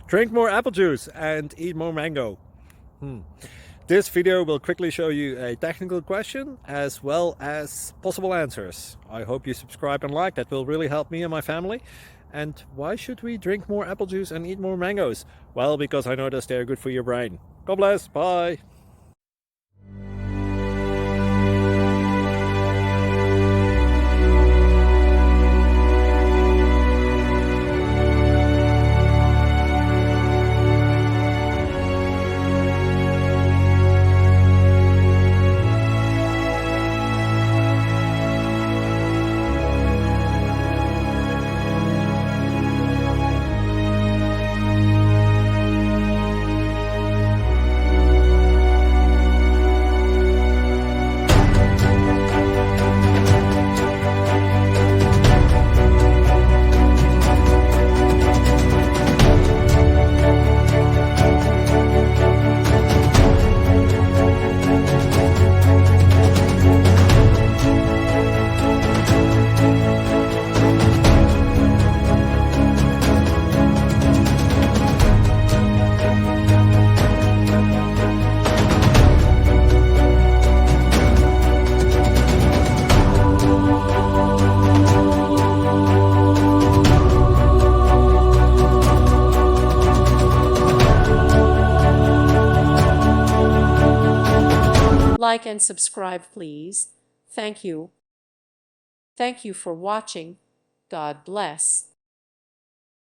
Drink more apple juice and eat more mango. This video will quickly show you a technical question as well as possible answers. I hope you subscribe and like, that will really help me and my family. And why should we drink more apple juice and eat more mangoes? Well, because I noticed they're good for your brain. God bless, bye! Like and subscribe, please. Thank you. Thank you for watching. God bless.